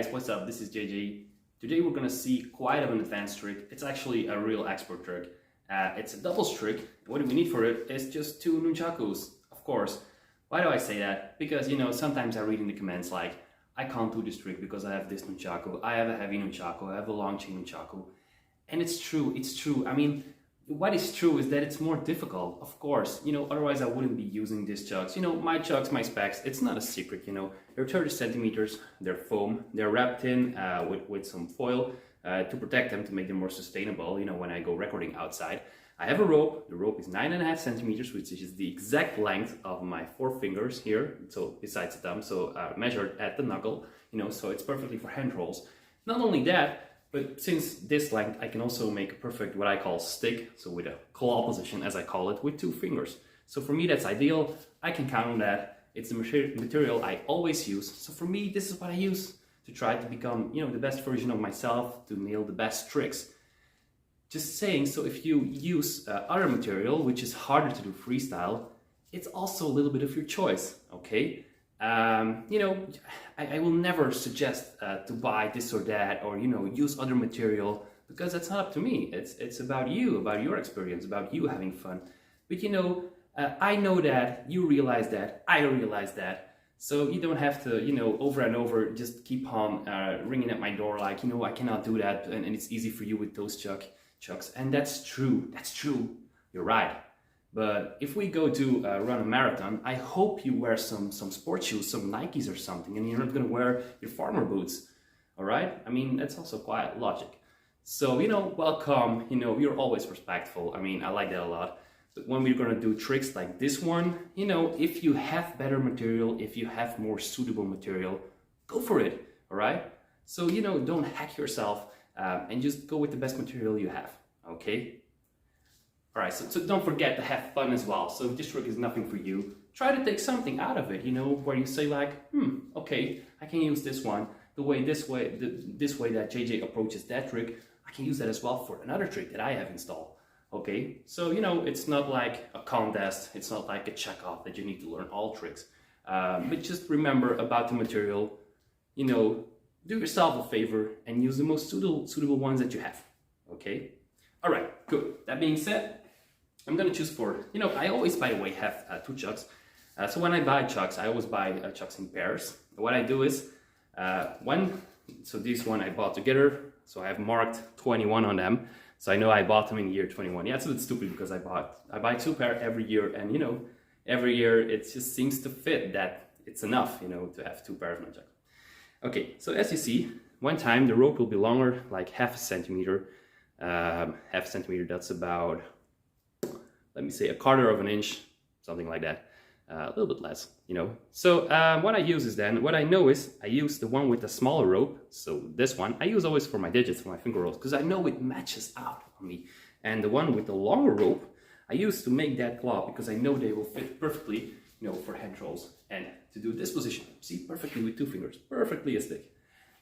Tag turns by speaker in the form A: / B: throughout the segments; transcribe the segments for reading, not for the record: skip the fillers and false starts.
A: guys, what's up? This is JJ. Today we're gonna see quite an advanced trick. It's actually a real expert trick. It's a doubles trick. What we need for it is just 2 nunchakus, of course. Why do I say that? Because, sometimes I read in the comments like, I can't do this trick because I have this nunchaku, I have a heavy nunchaku, I have a long chain nunchaku. And it's true. I mean, what is true is that it's more difficult, of course. Otherwise I wouldn't be using these chucks. My chucks, my specs, it's not a secret, They're 30 centimeters, they're foam, they're wrapped in with some foil to protect them, to make them more sustainable, when I go recording outside. I have a rope. The rope is 9.5 centimeters, which is the exact length of my 4 fingers here. So besides the thumb, so measured at the knuckle, so it's perfectly for hand rolls. Not only that, but since this length, I can also make a perfect, what I call stick, so with a claw position, as I call it, with 2 fingers. So for me, that's ideal. I can count on that. It's the material I always use. So for me, this is what I use to try to become, the best version of myself, to nail the best tricks. Just saying, so if you use other material, which is harder to do freestyle, it's also a little bit of your choice, okay? I will never suggest to buy this or that, or use other material, because that's not up to me. It's about you, about your experience, about you having fun. But I know that, you realize that, I realize that, so you don't have to over and over just keep on ringing at my door like I cannot do that, and it's easy for you with those chucks. And that's true, you're right. But if we go to run a marathon, I hope you wear some sports shoes, some Nikes or something, and you're not going to wear your farmer boots, all right? I mean, that's also quite logic. So, welcome, you're always respectful. I mean, I like that a lot. But when we're going to do tricks like this one, if you have better material, if you have more suitable material, go for it, all right? So, don't hack yourself and just go with the best material you have, okay? All right, so don't forget to have fun as well. So if this trick is nothing for you, try to take something out of it, where you say like, okay, I can use this one. This way that JJ approaches that trick, I can use that as well for another trick that I have installed. Okay, so it's not like a contest, it's not like a check-off that you need to learn all tricks. But just remember about the material, do yourself a favor and use the most suitable ones that you have. Okay? All right, good. That being said, I'm gonna choose for, I always, by the way, have 2 chucks. So when I buy chucks, I always buy chucks in pairs. What I do is, so this one I bought together, so I have marked 21 on them. So I know I bought them in year 21. Yeah, it's a bit stupid because I buy 2 pair every year, and every year it just seems to fit that it's enough, to have 2 pairs of chucks. Okay, so as you see, one time the rope will be longer, like half a centimeter. Half a centimeter, that's about, let me say, 1/4 of an inch, something like that, a little bit less, So what I use is then, what I know is, I use the one with the smaller rope, so this one, I use always for my digits, for my finger rolls, because I know it matches out on me. And the one with the longer rope, I use to make that claw, because I know they will fit perfectly, for hand rolls. And to do this position, see, perfectly with 2 fingers, perfectly a stick.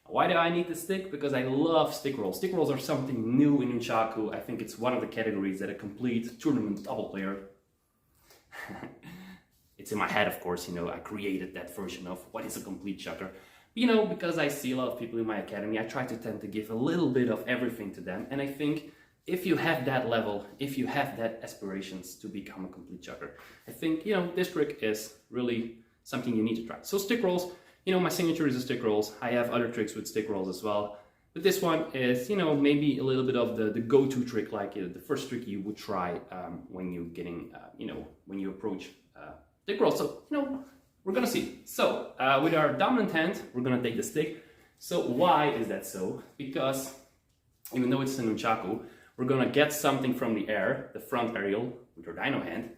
A: Why do I need the stick? Because I love stick rolls. Stick rolls are something new in Nunchaku. I think it's one of the categories that a complete tournament double player. It's in my head, of course, I created that version of what is a complete chucker. Because I see a lot of people in my academy, I try to tend to give a little bit of everything to them. And I think if you have that level, if you have that aspirations to become a complete chucker, I think, this trick is really something you need to try. So stick rolls. My signature is the stick rolls. I have other tricks with stick rolls as well. But this one is, maybe a little bit of the go-to trick, like the first trick you would try when you're getting, when you approach stick rolls. So, we're gonna see. So, with our dominant hand, we're gonna take the stick. So why is that so? Because even though it's a nunchaku, we're gonna get something from the air, the front aerial, with our dino hand.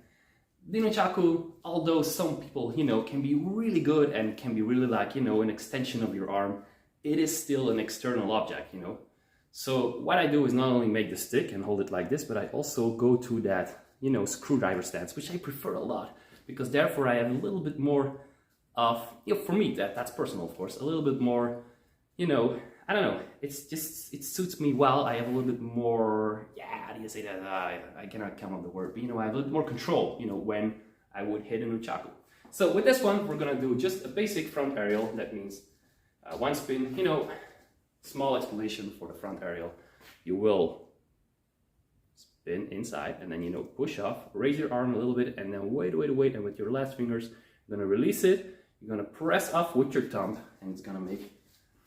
A: The nunchaku, although some people, can be really good and can be really like, an extension of your arm, it is still an external object, So what I do is not only make the stick and hold it like this, but I also go to that, screwdriver stance, which I prefer a lot, because therefore I have a little bit more of, for me, that's personal, of course, a little bit more, I don't know, it suits me well. I have a little bit more, how do you say that? I cannot come up with the word, but I have a little more control, when I would hit a nunchaku. So with this one, we're gonna do just a basic front aerial. That means One spin, you know, small explanation for the front aerial. You will spin inside and then, you know, push off, raise your arm a little bit and then wait, and with your last fingers, you're gonna release it, you're gonna press off with your thumb and it's gonna make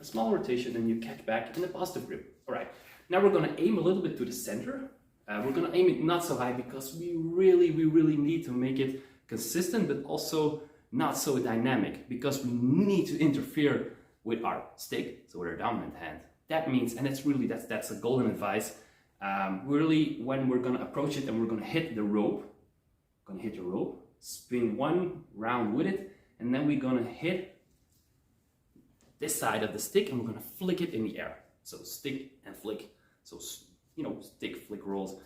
A: a small rotation and you catch back in a positive grip. All right, now we're gonna aim a little bit to the center. We're gonna aim it not so high because we really need to make it consistent, but also not so dynamic because we need to interfere with our stick, so with our dominant hand. That means, and that's a golden advice, really when we're gonna approach it and we're gonna hit the rope, spin one round with it, and then we're gonna hit this side of the stick and we're gonna flick it in the air. So stick and flick, so you know, stick, flick, rolls,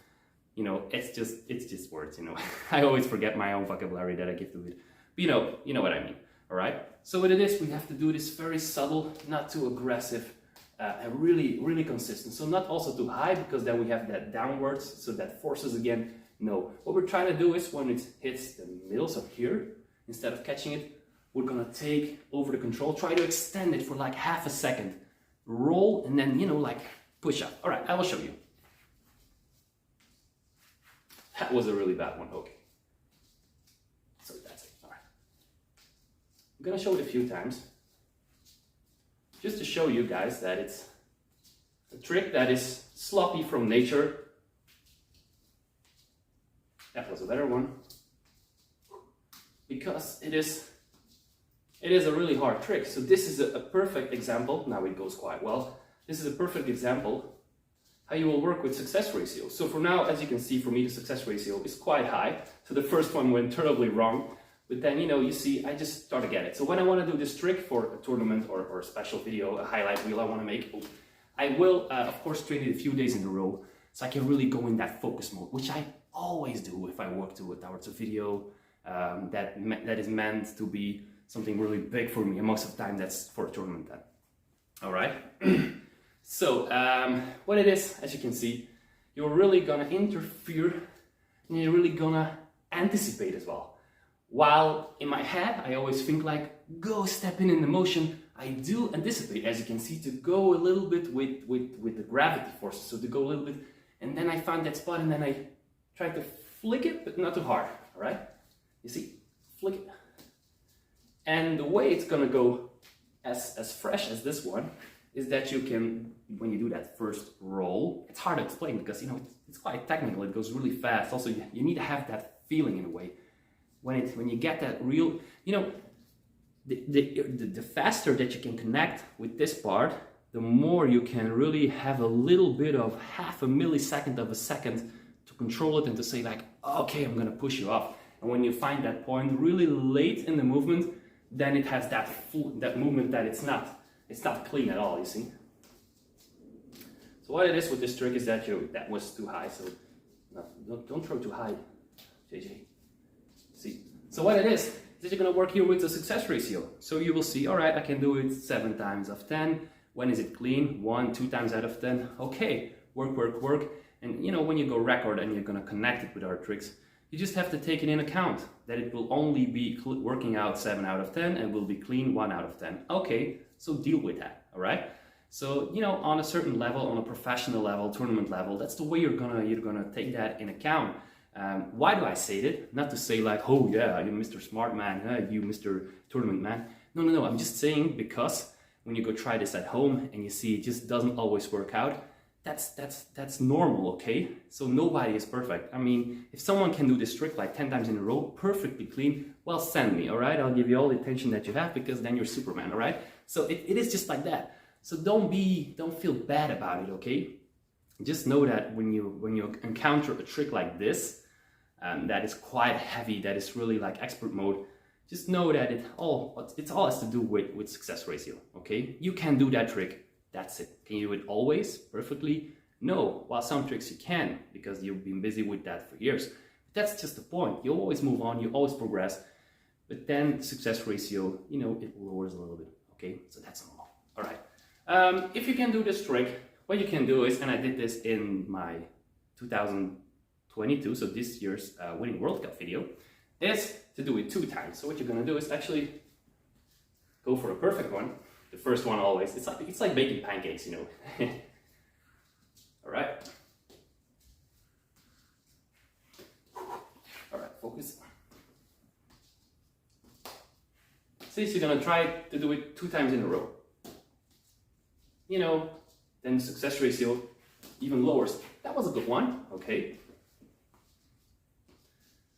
A: you know, it's just words, you know. I always forget my own vocabulary that I give to it, but you know what I mean, all right? So what it is, we have to do this very subtle, not too aggressive, and really consistent. So not also too high because then we have that downwards, so that forces again. No, what we're trying to do is when it hits the middle, so here, instead of catching it, we're gonna take over the control, try to extend it for like half a second, roll, and then, you know, like push up. All right, I will show you. That was a really bad one, okay. So that's it, all right. I'm gonna show it a few times, just to show you guys that it's a trick that is sloppy from nature. That was a better one. Because it is a really hard trick. So this is a perfect example. Now it goes quite well. This is a perfect example how you will work with success ratio. So for now, as you can see, for me, the success ratio is quite high. So the first one went terribly wrong. But then, you know, you see, I just start to get it. So when I want to do this trick for a tournament or a special video, a highlight reel I want to make, I will, of course, train it a few days in a row so I can really go in that focus mode, which I always do if I work towards a video that is meant to be something really big for me. And most of the time, that's for a tournament then. All right? So what it is, as you can see, you're really gonna interfere and you're really gonna anticipate as well. While in my head, I always think like, go step in the motion. I do anticipate, as you can see, to go a little bit with the gravity forces. So to go a little bit, and then I find that spot and then I try to flick it, but not too hard, all right? You see, flick it. And the way it's gonna go as fresh as this one is that you can, when you do that first roll, it's hard to explain because, you know, it's quite technical, it goes really fast. Also, you need to have that feeling in a way. When you get that real, you know, the faster that you can connect with this part, the more you can really have a little bit of half a millisecond of a second to control it and to say like, okay, I'm gonna push you off. And when you find that point really late in the movement, then it has that movement that it's not clean at all, you see. So what it is with this trick is that that was too high, so don't throw too high, JJ. See. So what it is that you're gonna work here with the success ratio. So you will see, all right, I can do it 7 times of 10. When is it clean? 1, 2 times out of 10. Okay, work. And you know, when you go record and you're gonna connect it with our tricks, you just have to take it in account that it will only be working out 7 out of 10 and will be clean 1 out of 10. Okay, so deal with that, all right? So, you know, on a certain level, on a professional level, tournament level, that's the way you're gonna take that in account. Why do I say that? Not to say like, oh yeah, you Mr. Smart Man, you Mr. Tournament Man. No, I'm just saying because when you go try this at home and you see it just doesn't always work out, that's normal, okay? So nobody is perfect. I mean, if someone can do this trick like 10 times in a row, perfectly clean, well, send me, all right? I'll give you all the attention that you have because then you're Superman, all right? So it is just like that. So don't feel bad about it, okay? Just know that when you encounter a trick like this, that is quite heavy, that is really like expert mode, just know that it's all has to do with success ratio, okay? You can do that trick. That's it. Can you do it always perfectly? No. While some tricks you can because you've been busy with that for years. But that's just the point. You always move on, you always progress. But then the success ratio, you know, it lowers a little bit. Okay, so that's normal. All right. If you can do this trick, what you can do is, and I did this in my 2022, so this year's Winning World Cup video, is to do it 2 times. So what you're gonna do is actually go for a perfect one. The first one always. It's like baking pancakes, you know. All right. All right, focus. Since you're gonna try to do it 2 times in a row, you know, then the success ratio even lowers. That was a good one, okay.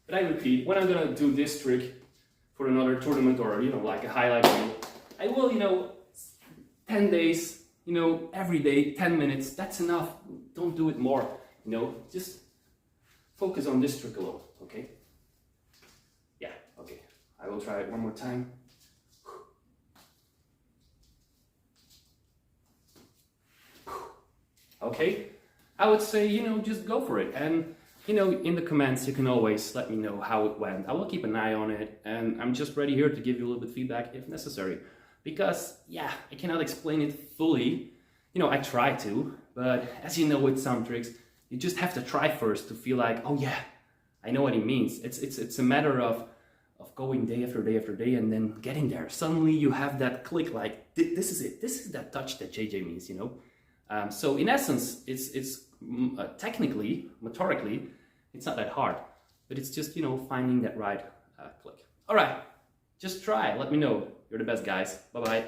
A: But I repeat, when I'm gonna do this trick for another tournament or, you know, like a highlight reel, I will, you know, 10 days, you know, every day, 10 minutes, that's enough. Don't do it more, you know, just focus on this trick alone, okay? Yeah, okay. I will try it one more time. Okay, I would say, you know, just go for it. And, you know, in the comments, you can always let me know how it went. I will keep an eye on it. And I'm just ready here to give you a little bit of feedback if necessary. Because, yeah, I cannot explain it fully. You know, I try to. But as you know with some tricks, you just have to try first to feel like, oh yeah, I know what he means. It's a matter of going day after day after day and then getting there. Suddenly you have that click like, this is it. This is that touch that JJ means, you know. So in essence, it's technically, motorically, it's not that hard, but it's just, you know, finding that right click. All right, just try. Let me know. You're the best, guys. Bye-bye.